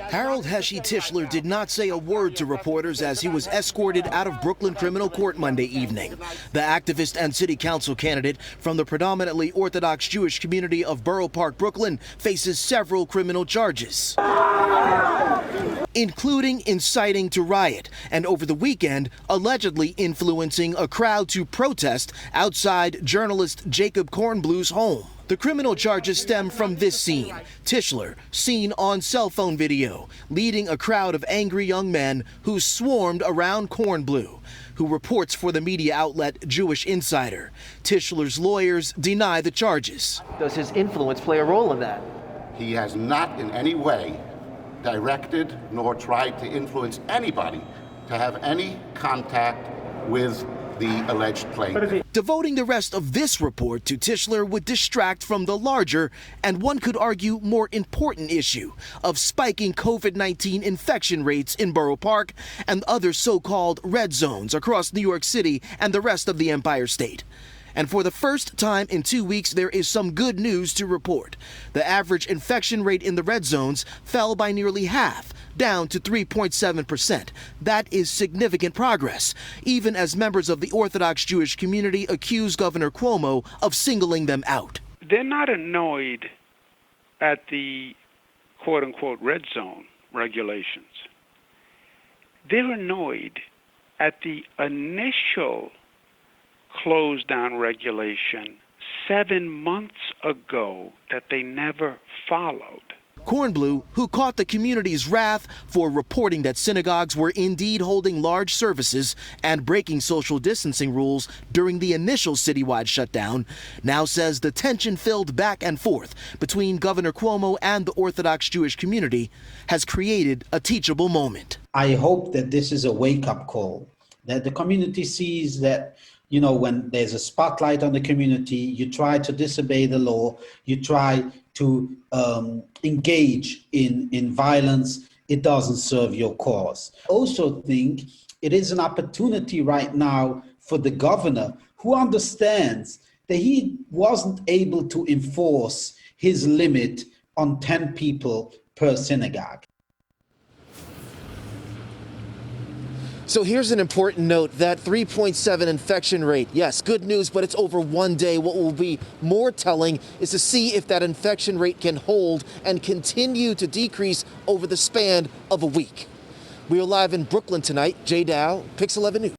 Harold Heshy Tischler did not say a word to reporters as he was escorted out of Brooklyn Criminal Court Monday evening. The activist and city council candidate from the predominantly Orthodox Jewish community of Borough Park, Brooklyn, faces several criminal charges, including inciting to riot and over the weekend allegedly influencing a crowd to protest outside journalist Jacob Kornbluh's home. The criminal charges stem from this scene. Tischler, seen on cell phone video, leading a crowd of angry young men who swarmed around Kornbluh, who reports for the media outlet Jewish Insider. Tischler's lawyers deny the charges. Does his influence play a role in that? He has not in any way directed nor tried to influence anybody to have any contact with the alleged plaintiff. Devoting the rest of this report to Tischler would distract from the larger and one could argue more important issue of spiking COVID-19 infection rates in Borough Park and other so-called red zones across New York City and the rest of the Empire State. And for the first time in 2 weeks, there is some good news to report. The average infection rate in the red zones fell by nearly half, down to 3.7%. That is significant progress, even as members of the Orthodox Jewish community accuse Governor Cuomo of singling them out. They're not annoyed at the quote-unquote red zone regulations. They're annoyed at the initial close down regulation 7 months ago that they never followed. Kornbluh, who caught the community's wrath for reporting that synagogues were indeed holding large services and breaking social distancing rules during the initial citywide shutdown, now says the tension-filled back and forth between Governor Cuomo and the Orthodox Jewish community has created a teachable moment. I hope that this is a wake-up call, that the community sees that, you know, when there's a spotlight on the community, you try to disobey the law, you try to engage in violence, it doesn't serve your cause. I also think it is an opportunity right now for the governor, who understands that he wasn't able to enforce his limit on 10 people per synagogue. So here's an important note, that 3.7 infection rate. Yes, good news, but it's over 1 day. What will be more telling is to see if that infection rate can hold and continue to decrease over the span of a week. We are live in Brooklyn tonight. Jay Dow, Pix 11 News.